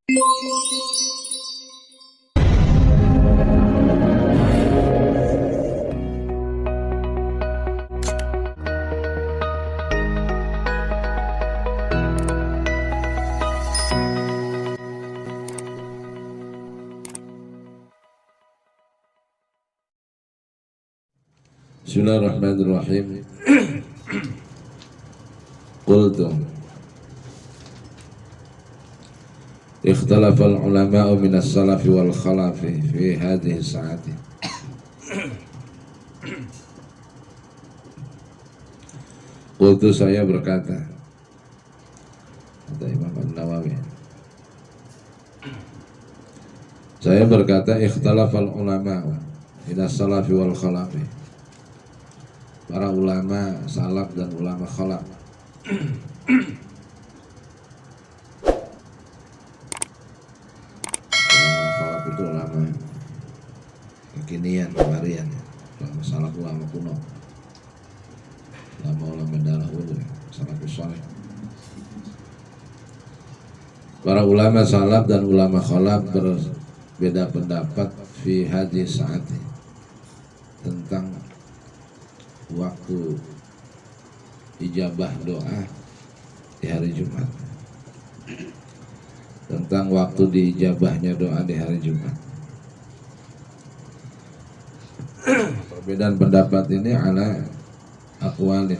Bismillahirrahmanirrahim. Qultu ikhtalafa al-ulama'u min as-salafi wal khalafi fi hadhihi sa'ati. Qultu, saya berkata, kata Imam An-Nawawi, saya berkata, ikhtalafa al-ulama'u min as-salafi wal khalafi. Para ulama salaf dan ulama khalaf ulama khalaf itu ulama kekinian, kemarian, ulama salaf ulama kuno, ulama dahulu, salafus saleh. Para ulama salaf dan ulama khalaf berbeda pendapat fi hadis saati, tentang waktu ijabah doa di hari Jumat, tentang waktu diijabahnya doa di hari Jumat. Perbedaan pendapat ini ala aqwalin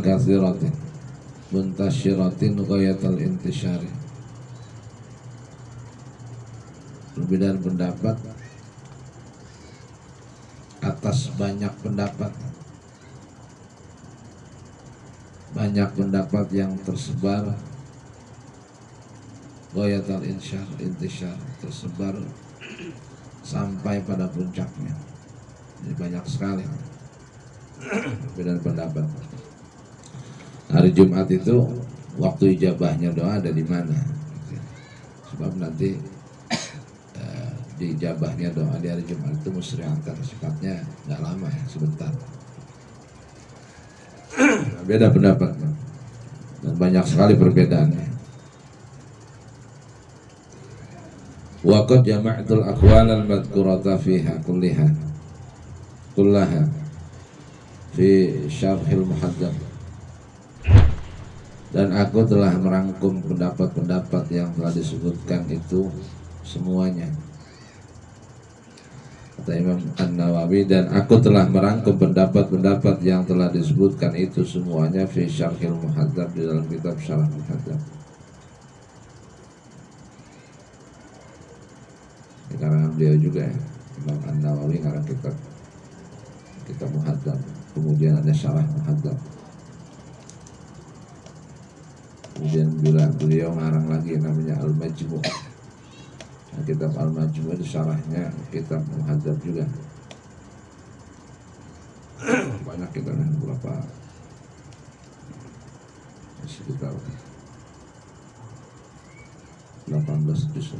katsiratin muntasyiratin ghayatal intisyari. Perbedaan pendapat atas banyak pendapat yang tersebar, ghayatul intisyar, tersebar sampai pada puncaknya. Jadi banyak sekali perbedaan pendapat. Hari Jumat itu waktu ijabahnya doa ada di mana? Sebab nanti diijabahnya doa di hari Jumat itu musri'atan, sifatnya nggak lama ya, sebentar. Beda pendapat dan banyak sekali perbedaannya. Wa qad jama'tul aqwal al-madhkurata fiha kullaha fi syarhil muhaddab. Dan aku telah merangkum pendapat-pendapat yang telah disebutkan itu semuanya, kata Imam An-Nawawi, dan aku telah merangkum pendapat-pendapat yang telah disebutkan itu semuanya fi syarhil muhadzab, di dalam kitab syarah muhadzab. Ini karangan beliau juga ya, Imam An-Nawawi ngarang kitab muhadzab, kemudian ada syarah muhadzab, kemudian beliau ngarang lagi namanya Al-Majmu'. Kitab Al-Majmu' itu syarahnya kitab muhadzab juga. Banyak kitabnya, berapa, sekitar 18 juz.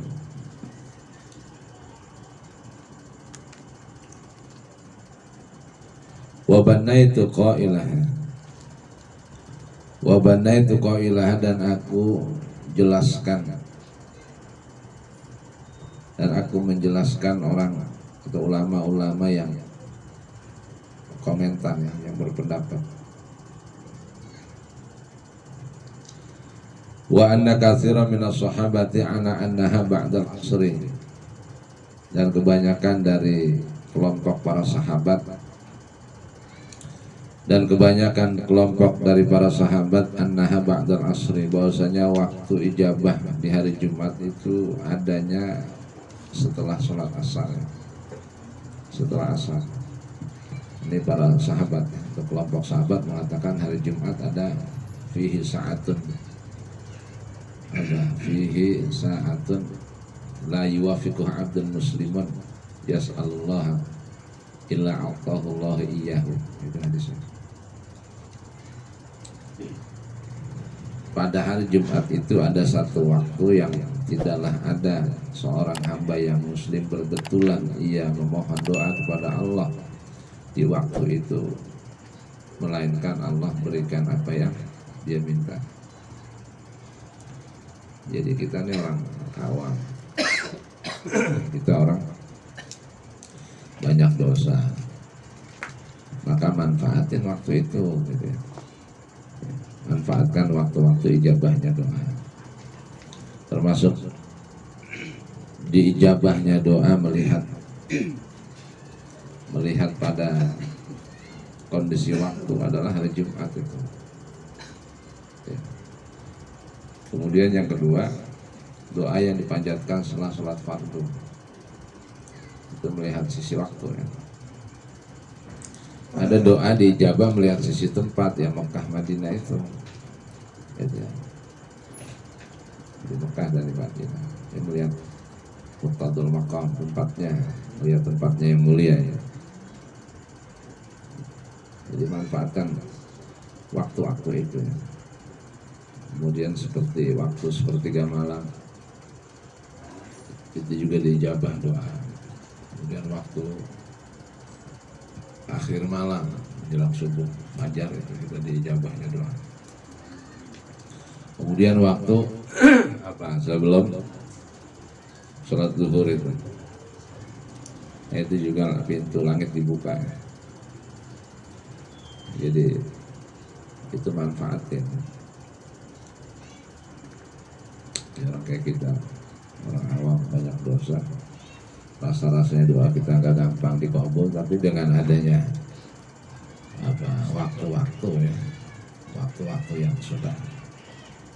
Wa banaitu qailaha, dan aku jelaskan, dan aku menjelaskan orang atau ulama-ulama yang komentar, yang berpendapat. Wa anna katsiran minas sahabati annaha ba'dal asri, dan kebanyakan dari kelompok para sahabat dan kebanyakan kelompok dari para sahabat annaha ba'dal asri, bahwasanya waktu ijabah di hari Jumat itu adanya setelah sholat asar, setelah asar. Ini para sahabat atau kelompok sahabat mengatakan hari Jumat ada fihi sa'atun, la yuwafiquh abdun muslimun yas'alullah illa a'tahullah iyyahu. Itu hadisnya. Pada hari Jumat itu ada satu waktu yang tidaklah ada seorang hamba yang muslim berbetulan ia memohon doa kepada Allah di waktu itu, melainkan Allah berikan apa yang dia minta. Jadi kita ini orang awam, kita orang banyak dosa, maka manfaatin waktu itu gitu ya. Manfaatkan waktu-waktu ijabahnya doa, termasuk di ijabahnya doa melihat pada kondisi waktu adalah hari Jumat itu. Kemudian yang kedua, doa yang dipanjatkan setelah sholat fardu itu melihat sisi waktu ya. Ada doa diijabah melihat sisi tempat ya, Mekah Madinah itu gitu ya. Di Mekah dan di Madinah ya, melihat Muqtadul Maqam, tempatnya, melihat tempatnya yang mulia ya. Jadi manfaatkan waktu-waktu itu ya. Kemudian seperti waktu sepertiga malam itu juga diijabah doa. Kemudian waktu akhir malam menjelang subuh fajar itu juga diijabahnya doa. Kemudian waktu sebelum sholat zuhur itu juga pintu langit dibuka ya. Jadi itu manfaatin ya, orang kayak kita orang awam banyak dosa, rasa-rasanya doa kita nggak gampang dikabul, tapi dengan adanya waktu-waktu ya, waktu-waktu yang sudah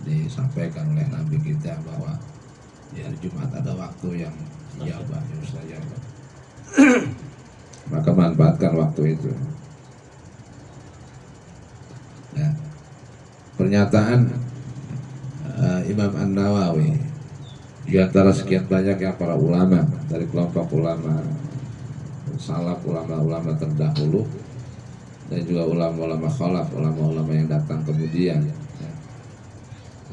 disampaikan oleh Nabi kita bahwa di hari Jumat ada waktu yang ijabah, mustajabah, maka manfaatkan waktu itu. Nah, pernyataan Imam An-Nawawi di antara sekian banyak yang para ulama dari kelompok ulama salaf, ulama-ulama terdahulu dan juga ulama-ulama khalaf, ulama-ulama yang datang kemudian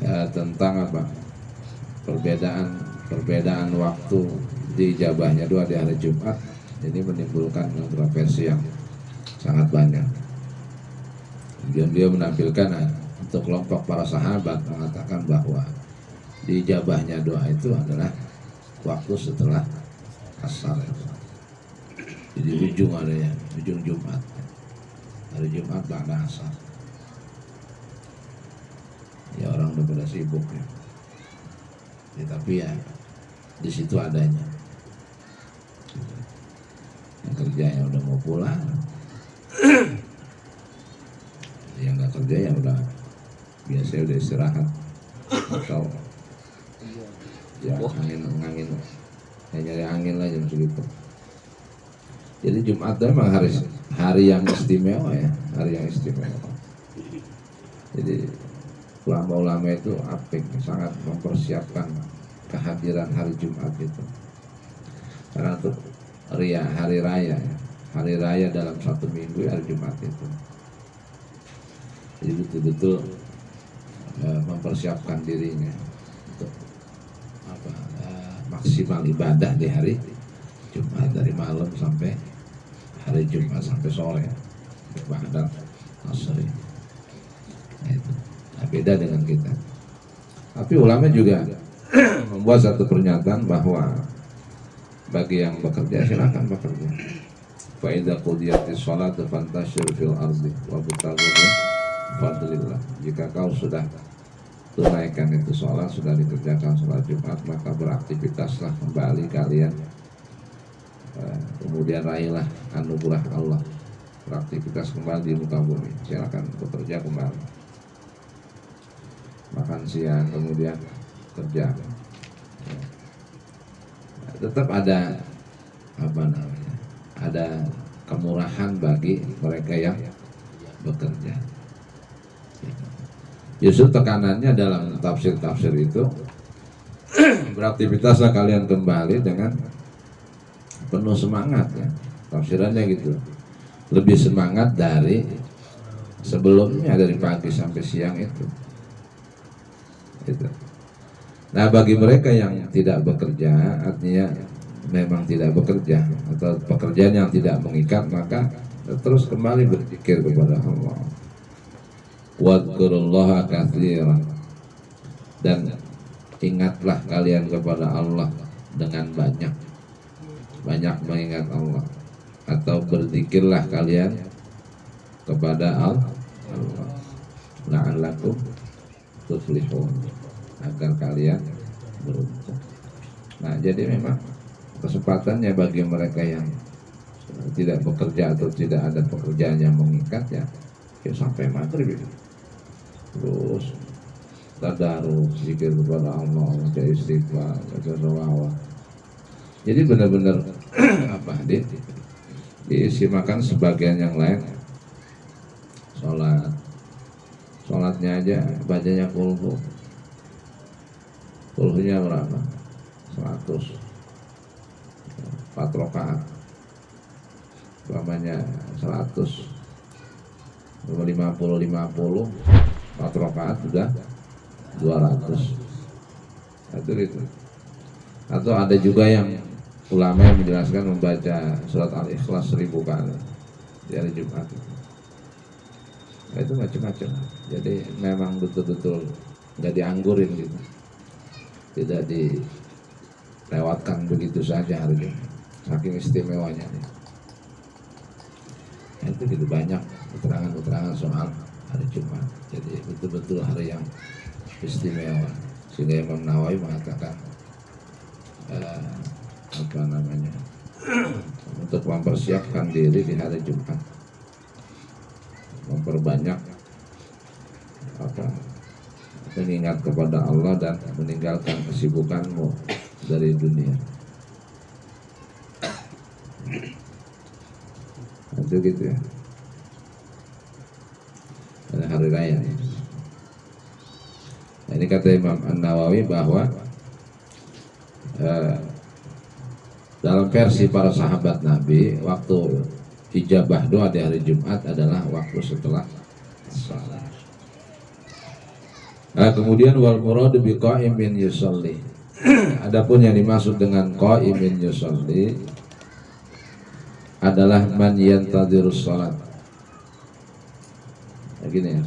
ya, tentang perbedaan waktu diijabahnya doa di hari Jumat. Ini menimbulkan kontroversi yang sangat banyak. Kemudian dia menampilkan untuk kelompok para sahabat mengatakan bahwa diijabahnya doa itu adalah waktu setelah asar. Jadi ujung adanya, ujung Jumat, hari Jumat ba'da asar. Ya orang udah pada sibuk ya. Tapi ya di situ adanya. Yang kerja yang udah mau pulang, yang nggak kerja ya udah biasanya udah istirahat atau ya angin ya nyari angin lah jam segitu. Jadi Jumat itu memang hari yang istimewa ya, hari yang istimewa. Jadi ulama-ulama itu apik, sangat mempersiapkan kehadiran hari Jumat itu. Karena untuk hari raya dalam satu minggu hari Jumat itu. Jadi betul-betul mempersiapkan dirinya untuk maksimal ibadah di hari Jumat, dari malam sampai hari Jumat sampai sore ibadah asri. Nah, itu beda dengan kita. Tapi ulama juga membuat satu pernyataan bahwa bagi yang bekerja silakan bekerja. Fa idza qudiyatis shalatu fantashiru fil ardi wabtaghu min fadlillah. Jika kau sudah tunaikan itu sholat, sudah dikerjakan sholat Jumat, maka beraktivitaslah kembali kalian, kemudian raihlah anugerah Allah, beraktivitas kembali di muka bumi, silakan bekerja kembali, makan siang kemudian kerja. Tetap ada ada kemurahan bagi mereka yang bekerja. Justru tekanannya dalam tafsir-tafsir itu beraktivitaslah kalian kembali dengan penuh semangat ya. Tafsirannya gitu. Lebih semangat dari sebelumnya, dari pagi sampai siang itu. Gitu. Nah, bagi mereka yang tidak bekerja, artinya memang tidak bekerja atau pekerjaan yang tidak mengikat, maka terus kembali berzikir kepada Allah. wadhkurullaha katsiran, dan ingatlah kalian kepada Allah dengan banyak mengingat Allah, atau berzikirlah kalian kepada Allah la'allakum tuflihun, agar kalian beruntung. Nah, jadi memang kesempatannya bagi mereka yang tidak bekerja atau tidak ada pekerjaan yang mengikat ya sampai maghrib itu. Terus tadarus, zikir kepada Allah, baca istighfar, baca sholawat. Jadi benar-benar diisimakan. Sebagian yang lain sholatnya aja bacanya kulhunya berapa? 100 4 rakaat, umpamanya 100 50 4 rakaat sudah 200. Itu. Atau ada juga yang ulama yang menjelaskan membaca surat Al-Ikhlas 1000 kali di hari Jumat. Nah, itu macam-macam. Jadi memang betul-betul nggak dianggurin gitu, tidak dilewatkan begitu saja hari Jumat, saking istimewanya. Nah, itu gitu banyak keterangan-keterangan soal hari Jumat. Jadi betul-betul hari yang istimewa, sehingga Imam Nawawi mengatakan untuk mempersiapkan diri di hari Jumat, memperbanyak mengingat kepada Allah dan meninggalkan kesibukanmu dari dunia. Itu gitu ya. Ada hari raya. Nah, ini kata Imam An-Nawawi bahwa dalam versi para sahabat Nabi, waktu ijabah doa di hari Jumat adalah waktu setelah salat. Nah, kemudian wal muradu bi qa'imin yusalli. Adapun yang dimaksud dengan qa'imin yusalli adalah man yantadhirus salat. Begini ya.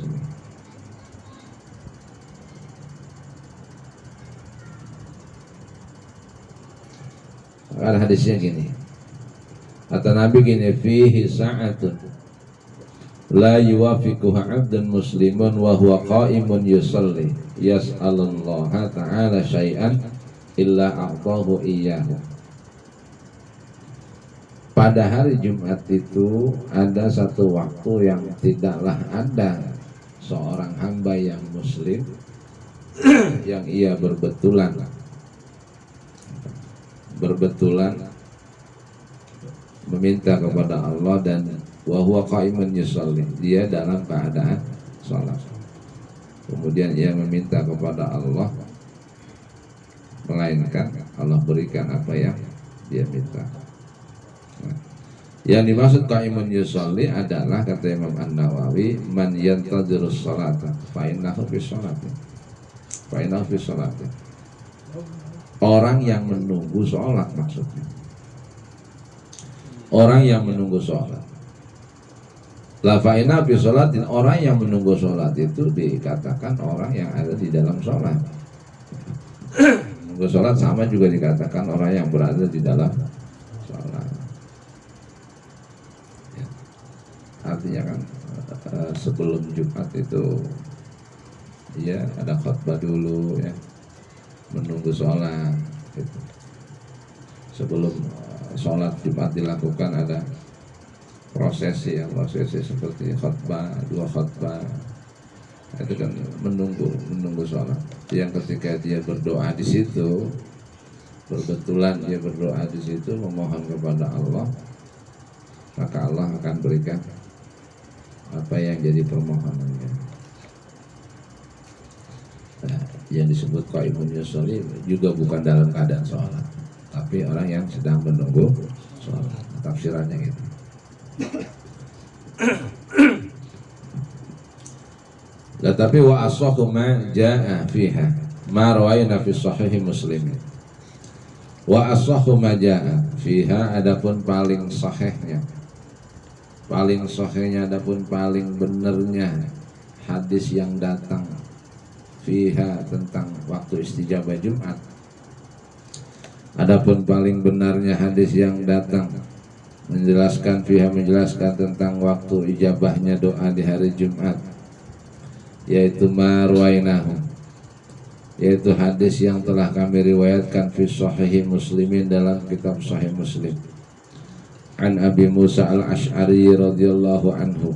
Ada hadisnya gini. Kata Nabi gini, fihi sa'atun la yuwafiquha 'abdun muslimun wa huwa qa'imun yusalli yas'alullaha ta'ala syai'an illa a'tahu iyyahu. Pada hari Jumat itu ada satu waktu yang tidaklah ada seorang hamba yang muslim yang ia berbetulan meminta kepada Allah dan wa huwa qa'imun yusalli, dia dalam keadaan salat. Kemudian ia meminta kepada Allah, melainkan Allah berikan apa yang dia minta. Nah, yang dimaksud qa'imun yusalli adalah kata Imam An-Nawawi, man yantadhirus salata fa innahu fi sholati. Fa innahu fi sholati. Orang yang menunggu sholat, maksudnya orang yang menunggu sholat. La fa'ina fi sholatin, orang yang menunggu sholat itu dikatakan orang yang ada di dalam sholat. Menunggu sholat sama juga dikatakan orang yang berada di dalam sholat. Ya. Artinya kan sebelum Jumat itu ya ada khutbah dulu ya, menunggu sholat gitu. Sebelum sholat Jumat dilakukan ada prosesi seperti khutbah, 2 khutbah. Itu kan menunggu sholat. Yang ketika dia berdoa di situ, berbetulan dia berdoa di situ memohon kepada Allah, maka Allah akan berikan apa yang jadi permohonannya. Nah, yang disebut qa'imun yusalli juga bukan dalam keadaan sholat, tapi orang yang sedang menunggu sholat. Tafsirannya gitu. Tetapi wa asahhu ma jaa fiha ma rawaina fi sahih Muslim. Wa asahhu ma jaa fiha, adapun paling sahihnya adapun paling benernya hadis yang datang fiha tentang waktu istijabah Jumat. Adapun paling benarnya hadis yang datang menjelaskan fiha, menjelaskan tentang waktu ijabahnya doa di hari Jumat, yaitu marwainahu, yaitu hadis yang telah kami riwayatkan fi sahih Muslimin, dalam kitab Sahih Muslim, an Abi Musa al-Ash'ari radhiyallahu anhu,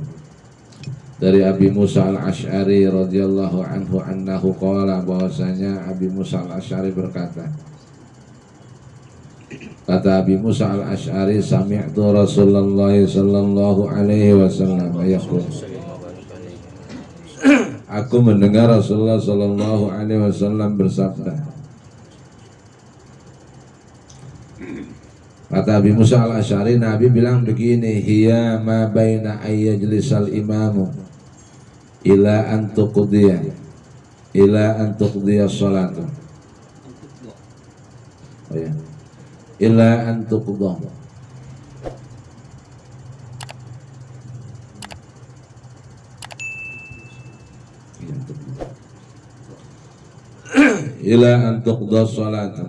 dari Abi Musa al-Ash'ari radhiyallahu anhu, annahu qala, bahwasanya Abi Musa al-Ash'ari berkata, kata Abi Musa al-Ash'ari, sami'tu Rasulullah sallallahu alaihi wasallam yaqul, aku mendengar Rasulullah sallallahu alaihi wasallam bersabda. Kata Abi Musa al-Ash'ari, Nabi bilang begini, hiya ma baina ayyajlisal imamu ila an tuqdiya sholatu. Oh ya. Ila an tuqda. Ila an tuqda sholatu.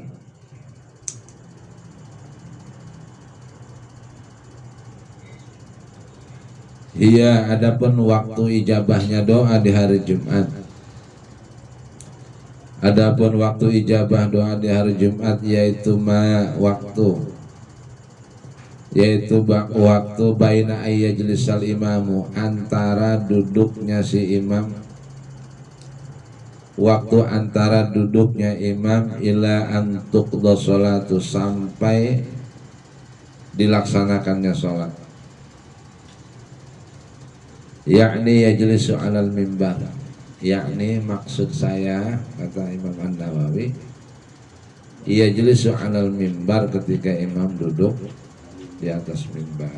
Iya, adapun waktu ijabahnya doa di hari Jumat. Adapun waktu ijabah doa di hari Jumat yaitu waktu baina ayyajlisal imamu, antara duduknya si imam, waktu antara duduknya imam, ila an tuqda sholatu, sampai dilaksanakannya sholat. Yakni yajlisu alal mimbar, yakni maksud saya, kata Imam An-Nawawi, yajlisu alal mimbar, ketika imam duduk di atas mimbar.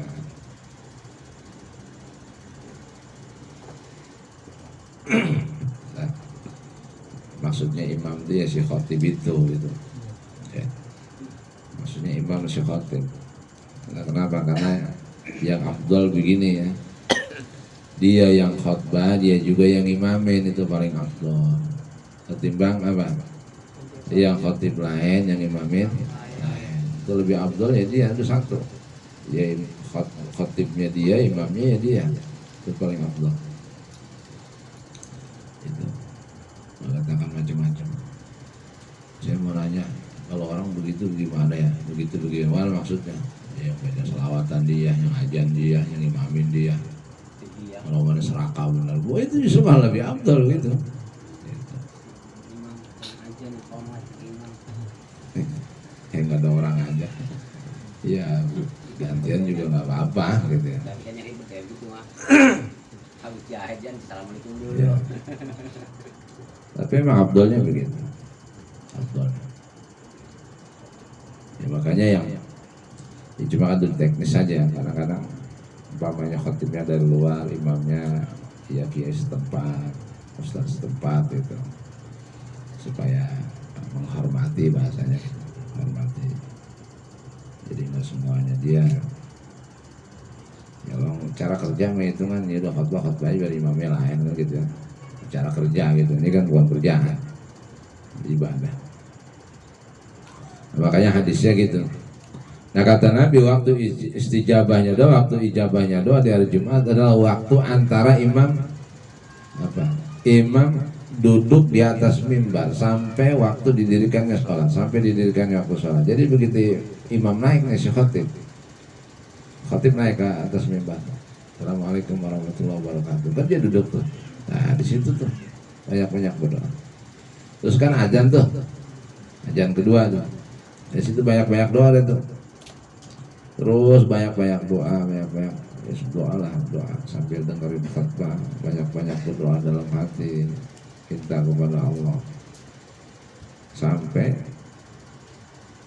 Nah, maksudnya imam itu ya si khotib itu gitu. Ya. Maksudnya imam si khotib. Kenapa? Karena yang afdal begini ya, dia yang khutbah, dia juga yang imamin, itu paling afdol ketimbang apa? Yang khutib lain, yang imamin lain. Itu lebih afdol ya, dia itu satu. Ya khutibnya dia, imamnya ya dia. Itu paling afdol. Itu mengatakan macam-macam. Saya mau nanya, kalau orang begitu gimana ya? Begitu bagaimana maksudnya? Ya baca selawatan dia, yang ajan dia, yang imamin dia. Kalau mana serakah benar, bu itu justru malah lebih afdal gitu. Nggak ada orang aja, ya gantian juga nggak apa-apa gitu ya. Ya. Tapi emang afdalnya begitu, afdalnya. Ya makanya yang ya cuma ada teknis saja, kadang-kadang umpamanya khotibnya dari luar, imamnya ya kiai setempat, ustaz setempat itu, supaya menghormati, bahasanya menghormati. Jadi nggak semuanya dia. Ya bang, cara kerja mah itu kan ya udah khotbah aja dari imamnya lain kan gitu ya. Cara kerja gitu, ini kan bukan kerjaan, ibadah. Nah, makanya hadisnya gitu. Nah kata Nabi, waktu istijabahnya doa, waktu ijabahnya doa di hari Jumat adalah waktu antara imam duduk di atas mimbar sampai waktu didirikannya sholat, sampai didirikannya waktu sholat. Jadi begitu imam naik nih, si khotib naik ke atas mimbar, Assalamualaikum warahmatullahi wabarakatuh, kan dia duduk tuh. Nah di situ tuh banyak berdoa. Terus kan azan tuh, azan kedua tuh, di situ banyak doa deh tuh. Terus banyak doa, doa sambil dengerin khutbah, banyak berdoa dalam hati kita kepada Allah sampai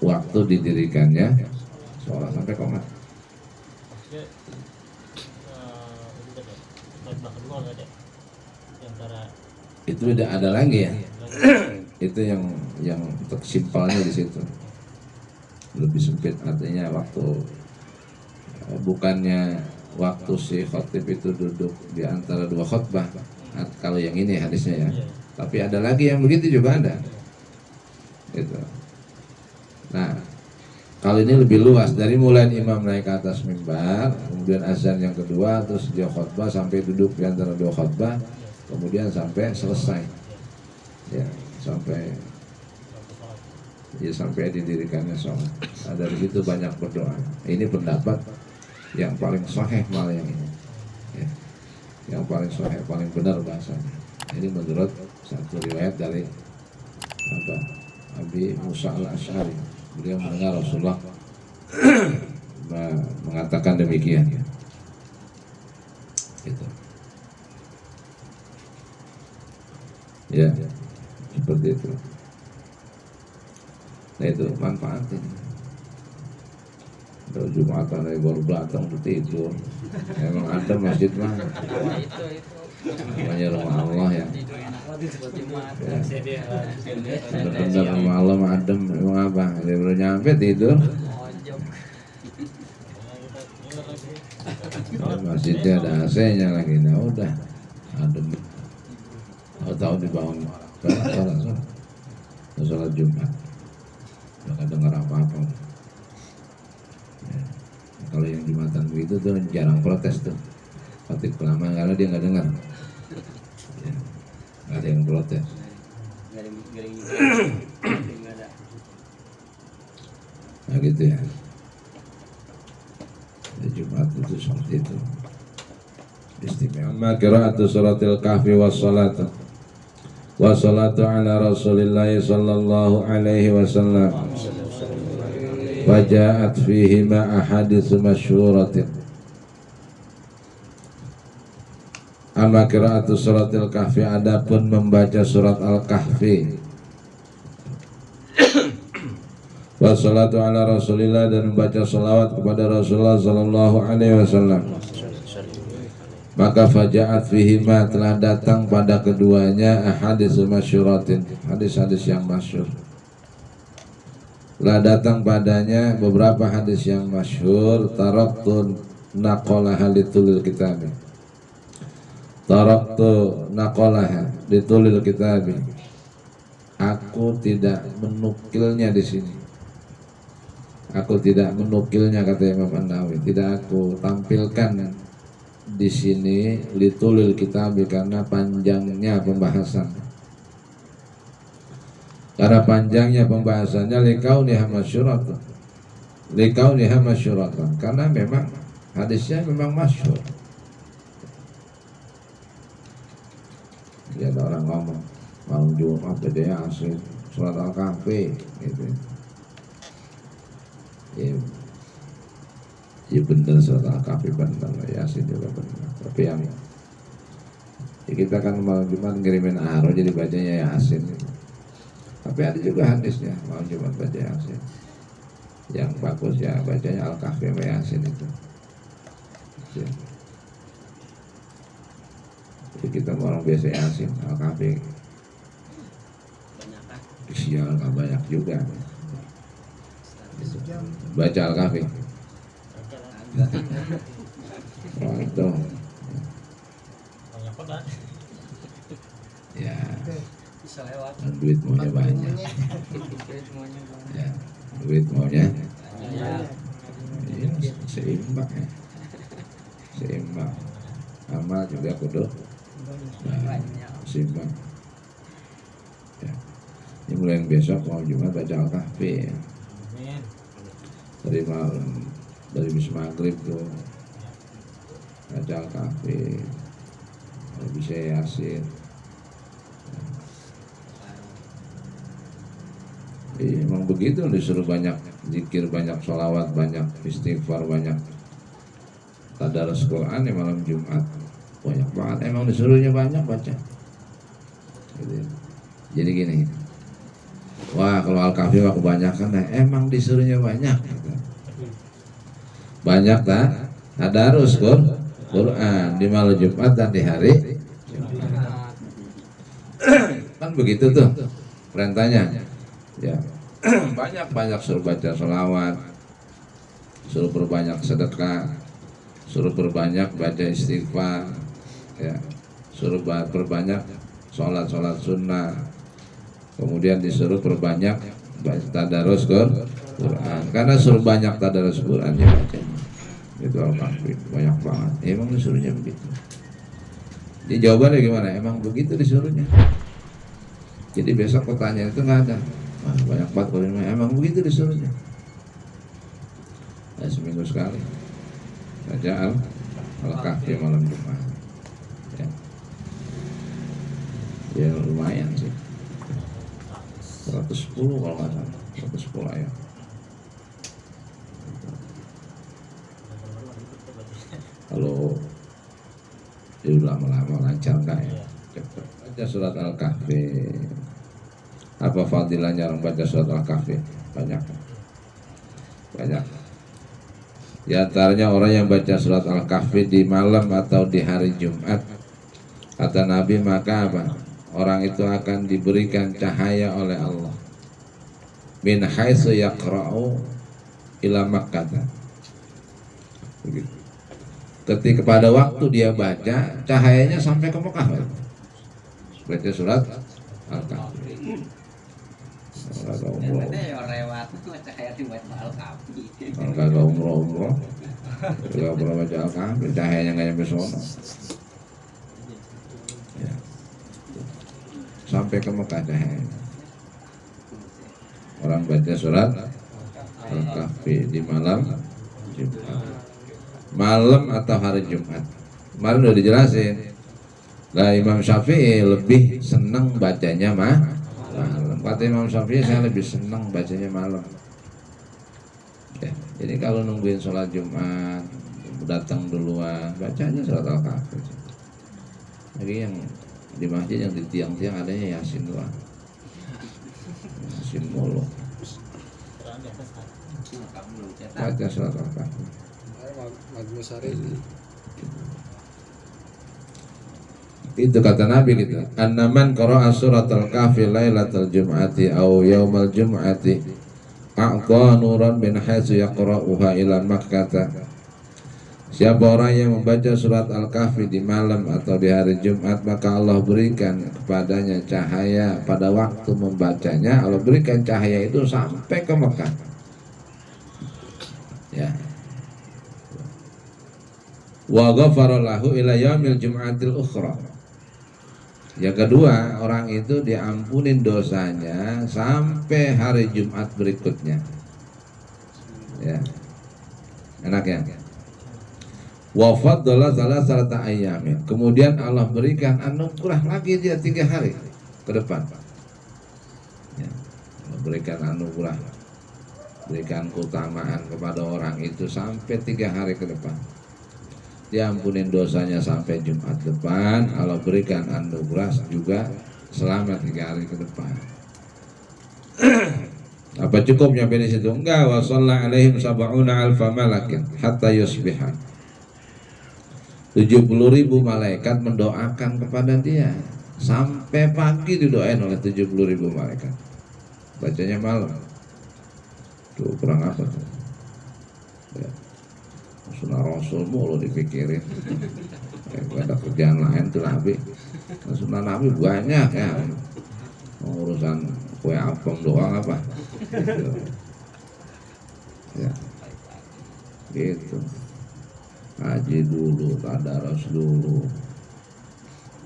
waktu didirikannya sholat, sampai komat. Itu tidak ada lagi ya. Itu yang simpelnya di situ. Lebih sempit, artinya waktu bukannya waktu si khotib itu duduk di antara dua khutbah, Kalau yang ini hadisnya ya. Tapi ada lagi yang begitu juga ada. Gitu. Nah, kalau ini lebih luas, dari mulai imam naik ke atas mimbar, kemudian azan yang kedua, terus dia khutbah sampai duduk di antara dua khutbah, kemudian sampai selesai. Ya, sampai didirikannya sholat. Nah, dari situ banyak berdoa. Ini pendapat yang paling sahih malah yang ini. Ya, yang paling sahih, paling benar bahasanya. Ini menurut satu riwayat dari Abi Musa al-Asy'ari. Beliau mendengar Rasulullah mengatakan demikian. Gitu. Ya, seperti itu. Nah itu manfaatin. Kalau Jumatan baru datang tidur. Emang ada masjid mah. Namanya rumah Allah ya. Bener-bener rumah Allah mah adem. Emang apa? Dia baru nyampe tidur. Masjidnya ada AC-nya lagi. Nah udah adem. Tahu dibangun sholat Jumat. Nggak dengar apa-apa. Ya. Kalau yang Jumatan begitu tuh jarang protes tuh. Khotib kelamaan karena dia nggak dengar. Ya. Nggak ada yang protes. Nah gitu ya. Di Jumat itu seperti itu. Istimewa. Qira'atu suratil kahfi wassalatu. Wassalatu ala Rasulillahi sallallahu alaihi wasallam. Waja'at fihi ma ahadits masyhuratin. Amma qira'atu suratil kahfi, adapun membaca surat al-kahfi. Wassalatu ala Rasulillah, dan membaca salawat kepada Rasulullah sallallahu alaihi wasallam. Maka faja'at fihi ma, telah datang pada keduanya ahadits masyhuratin, hadis-hadis yang masyhur. Telah datang padanya beberapa hadis yang masyhur. Taraktu naqalaha litulil kitab. Taraktu naqalaha litulil kitab. Aku tidak menukilnya di sini. Aku tidak menukilnya, kata Imam An-Nawawi. Tidak aku tampilkan di sini litulil kitab, karena panjangnya pembahasan. Karena panjangnya pembahasannya, likauniha masyhuratan. Likauniha masyhuratan, karena memang hadisnya memang masyhur. Jadi ada orang ngomong malam Jumat dia asli surat al-kahfi gitu. Ya benar, surat al-kahfi benar, Yasin juga benar. Tapi yang ya kita kan malam Jumat ngirimin aro jadi bacanya Yasin gitu. Tapi ada juga hadisnya malam Jumat baca Yasin. Yang bagus ya bacanya al-kahfi sama Yasin itu. Ya. Jadi kita orang biasa Yasin, al-kahfi sial nggak banyak juga. Baca al-kahfi. Wah itu. Ya. Dan duit maunya banyak. Ya, duit maunya. Ya, seimbang ya. Seimbang. Amal juga kudu seimbang. Ya. Ini mulai yang besok mau Jumat baca al-kahfi ya. Dari malam, dari bis maghrib tuh baca al-kahfi, bisa Yasin. Emang begitu, disuruh banyak zikir, banyak sholawat, banyak istighfar, banyak tadarus Quran ya malam Jumat. Banyak banget, emang disuruhnya banyak baca. Jadi gini, wah kalau al-kahfi mah kebanyakan, nah emang disuruhnya banyak. Banyak tak? Tadarus Quran di malam Jumat dan di hari Jumat. Kan begitu tuh perintahnya. Ya, banyak suruh baca sholawat, suruh perbanyak sedekah, suruh perbanyak baca istighfar, ya, suruh perbanyak sholat sunnah, kemudian disuruh perbanyak tadarus Quran, karena suruh banyak tadarus Quran ya bacanya itu Al-Kahfi banyak banget. Emang disuruhnya begitu? Jadi jawabannya gimana? Emang begitu disuruhnya. Jadi besok pertanyaan itu nggak ada. Wah, banyak banget Quran. Emang begitu disuruhnya. Nah, seminggu sekali baca Al-Kahfi malam Jumat. Ya lumayan sih, 110 kalau nggak salah, 110 ayat. Kalau dia lama-lama lancar nggak ya? Cepat. Baca surat Al-Kahfi. Apa fadilahnya orang baca surat Al-Kahfi? Banyak. Di antaranya orang yang baca surat Al-Kahfi di malam atau di hari Jumat, kata Nabi, maka apa? Orang itu akan diberikan cahaya oleh Allah. Min haitsu yaqra'u ila Makkah. Ketika pada waktu dia baca, cahayanya sampai ke Mekah. Baca surat Al-Kahfi. Kalau kagak umroh, kalau pernah baca Al-Kahfi, cahayanya nggak nyampe sono. Ya. Sampai ke Mekah cahayanya. Orang baca surat Al-Kahfi di malam Jumat, malam atau hari Jumat. Kemarin udah dijelasin. Nah, Imam Syafi'i lebih senang bacanya malam. Kata Imam Syafi'i, saya lebih senang bacanya malam. Ya, jadi kalau nungguin sholat Jumat datang duluan, bacanya surat Al-Kahfi. Lagi yang di masjid yang di tiang-tiang adanya Yasin doang. Yasin mulu. Baca surat Al-Kahfi. Itu kata Nabi gitu. Annaman qara'a surat Al-Kahfi lailatal jum'ati aw yaumal jum'ati a'ta nuran min haitsu yaqra'uha ila Makkah. Siapa orang yang membaca surat Al-Kahfi di malam atau di hari Jumat, maka Allah berikan kepadanya cahaya pada waktu membacanya. Allah berikan cahaya itu sampai ke Mekah. Ya. Wa ghafara lahu ila yaumil jum'atil ukhra. Yang kedua, orang itu diampunin dosanya sampai hari Jumat berikutnya. Ya. Enak ya? Wa faddala salasata ayyamin. Kemudian Allah berikan anugerah lagi dia 3 hari ke depan. Ya. Allah berikan anugerah, berikan keutamaan kepada orang itu sampai 3 hari ke depan. Diampunin dosanya sampai Jumat depan. Allah berikan anugerah juga selama 3 hari ke depan. Apa cukup nyampe di situ? Enggak. Wa shalla alaihim sab'una alfa malakin hatta yusbihan. 70.000 malaikat mendoakan kepada dia sampai pagi, didoain oleh 70.000 malaikat. Bacanya malam. Tuh kurang apa tuh? Ya. Sunnah Rasul mulu dipikirin. Gak ada kerjaan lain tuh Nabi. Sunnah Nabi banyak ya. Urusan kue apem doang apa? Ya. Gitu. Haji dulu, tadarus dulu,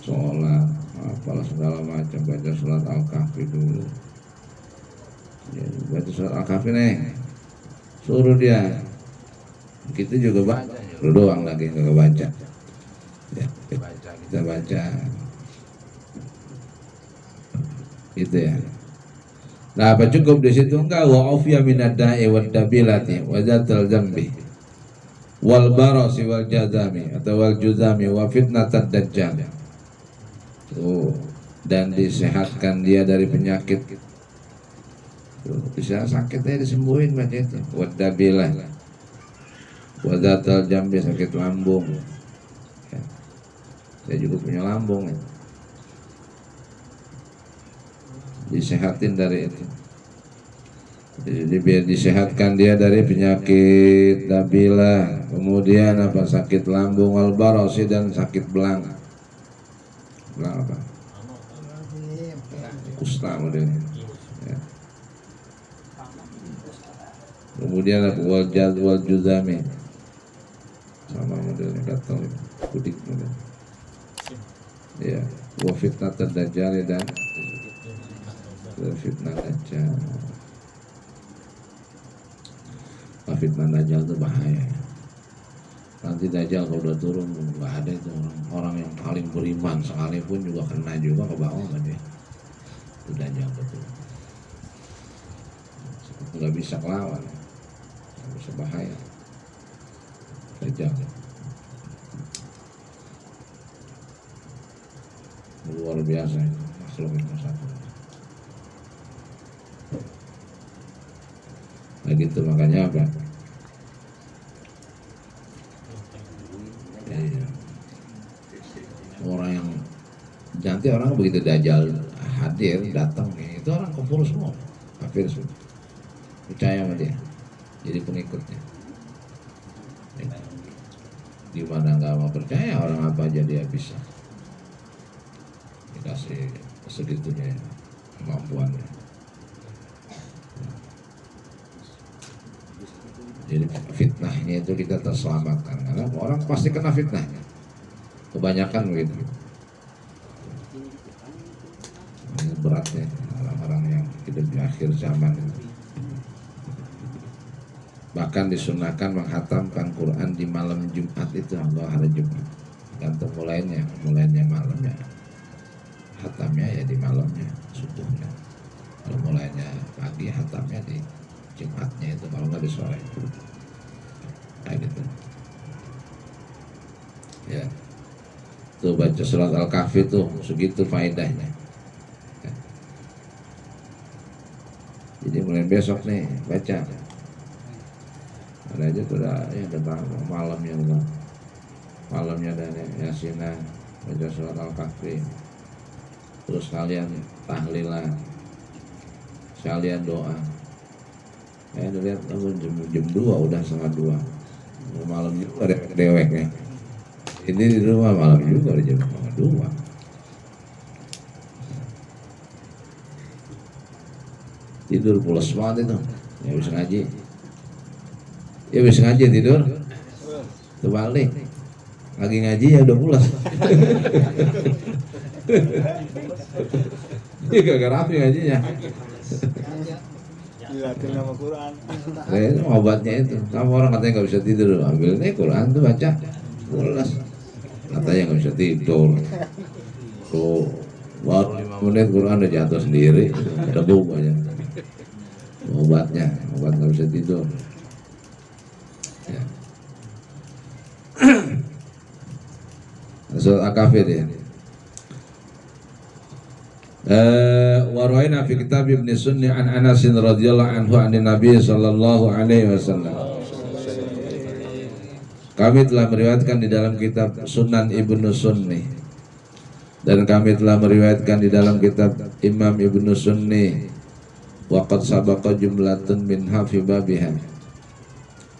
sholat, apalah segala macam, baca surat Al-Kahfi dulu. Ya, baca surat Al-Kahfi nih, suruh dia. Kita juga baca, lu doang lagi nggak baca. Ya, kita baca. Gitu ya. Nah, apa cukup di situ? Enggak. Wa afiya minad da'i wad dabilati wa zatal zambi wal barasi wal jazami atau wal juzami wa fitnatad dajjal. Dan disehatkan dia dari penyakit. Bisa sakitnya disembuhin baca itu. Wadabilah, wadatal jambi, sakit lambung. Ya. Saya juga punya lambung ya. Disehatin dari itu. Jadi biar disehatkan dia dari penyakit dabilah, kemudian apa, sakit lambung, wal barasi, dan sakit belang. Bilang apa? Kusta modelnya. Ya. Kemudian wal jadwal juzami, sama modelnya gatal kudik model. Ya, wa fitnah dajjal dan fitnah dajjal. Fitnah dajjal itu bahaya. Nanti dajjal kalau udah turun nggak ada itu orang yang paling beriman sekalipun juga kena juga ke bawah kan dia. Itu dajjal betul. Nggak bisa kelawan. Bisa bahaya dajjal luar biasa itu makhluk itu satu. Nah gitu makanya apa ya, orang yang nanti orang begitu dajjal hadir datang itu orang kumpul semua kafir semua percaya sama dia jadi pengikutnya. Di mana nggak mau percaya orang apa aja dia bisa dikasih segitunya kemampuannya. Jadi fitnahnya itu kita terselamatkan karena orang pasti kena fitnahnya. Kebanyakan begitu. Ini beratnya orang-orang yang hidup di akhir zaman itu. Bahkan disunahkan menghatamkan Quran di malam Jumat itu atau hari Jumat. Gantung mulainya malamnya. Hatamnya ya di malamnya, subuhnya. Kalau mulainya pagi, hatamnya di Jumatnya itu, kalau nggak di sore. Kayak gitu. Ya. Tuh baca surat Al-Kahfi tuh segitu faedahnya. Ya. Jadi mulai besok nih baca. Ada aja tuh yang tentang malamnya ada Yasinah, baca surat Al-Kahfi, terus kalian tahlilan, sekalian doa. Lihat jam 2 udah setengah 2 malam juga ada deweknya. Ini di rumah malam juga ada jam 2. Tidur pulas banget itu, ya bisa ngaji. Ya bisa ngaji tidur, terbalik lagi ngaji ya udah pulas. Iya gak rapi ngajinya. Dilatih nama Quran. Itu obatnya itu. Kamu orang katanya nggak bisa tidur, ambil nih Quran tuh baca, pulas. Katanya nggak bisa tidur. Tuh baru 5 menit Quran udah jatuh sendiri, debu aja. Obatnya, obat nggak bisa tidur. Ya. Surat Al-Kahfi ya. Waraina fi kitab Ibnu Sunni an Anas radhiyallahu anhu an Nabi sallallahu alaihi wasallam. Kami telah meriwayatkan di dalam kitab Sunan Ibnu Sunni dan kami telah meriwayatkan di dalam kitab Imam Ibnu Sunni wa qad sabaqa jumlatun minha fi babiha.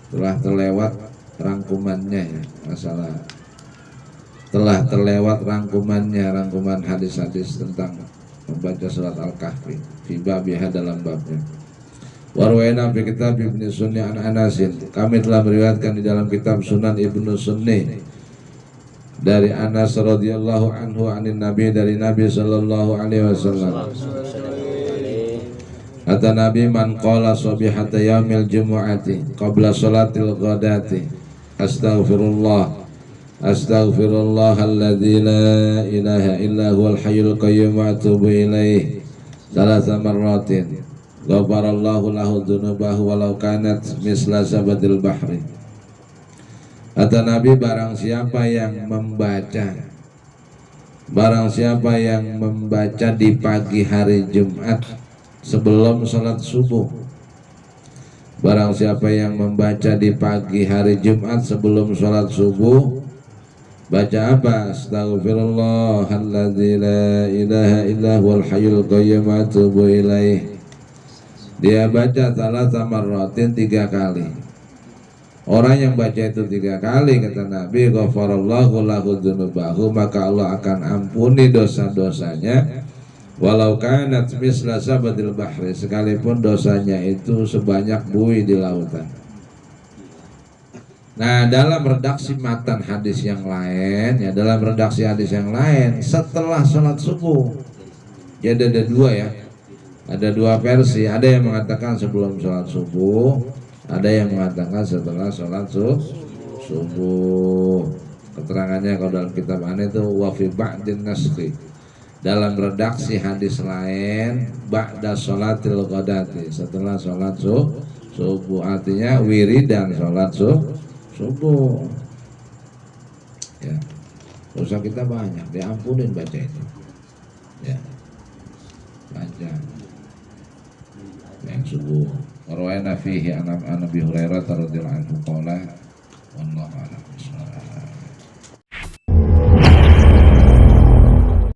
Telah terlewat rangkumannya ya, masalah telah terlewat rangkuman hadis-hadis tentang membaca surat Al-Kahfi fi babiha dalam babnya. Warwaina fi kitab Ibnu Sunni an Anasin. Kami telah meriwayatkan di dalam kitab Sunan Ibnu Sunni dari Anas radhiyallahu anhu anin Nabi dari Nabi sallallahu alaihi wasallam. Kata Nabi, man qala sabihata yaumil jumu'ati qabla salatil ghadati astaghfirullah alladzi la ilaha illa huwal hayyul qayyum wa atubu ilaih thalatha marratin ghafarallahu lahu dzunubahu walau kanat misla sabadil bahri. Kata Nabi, barang siapa yang membaca di pagi hari Jumat sebelum sholat subuh. Barang siapa yang membaca di pagi hari Jumat sebelum sholat subuh, baca apa? Astaghfirullahalladzi la ilaha illa huwal hayyul qayyum wa atubu ilaih. Dia baca salat marratin 3 kali. Orang yang baca itu 3 kali, kata Nabi, ghafarallahu lahu dzunubahu, maka Allah akan ampuni dosa-dosanya, walau kanat misla sabadil bahri, sekalipun dosanya itu sebanyak buih di lautan. Nah, dalam redaksi matan hadis yang lain, ya dalam redaksi hadis yang lain, setelah sholat subuh, jadi ada 2 ya, ada 2 versi. Ada yang mengatakan sebelum sholat subuh, ada yang mengatakan setelah sholat subuh. Keterangannya kalau dalam kitab An itu wa fi ba'din nasri. Dalam redaksi hadis lain ba'da sholatil ghadati, setelah sholat subuh, artinya wiridan sholat subuh. Ya. Dosa kita banyak, diampunin baca itu. Ya. Baca yang subuh. Rawaina fihi an Abi Hurairah radhiyallahu anhu qala wallahu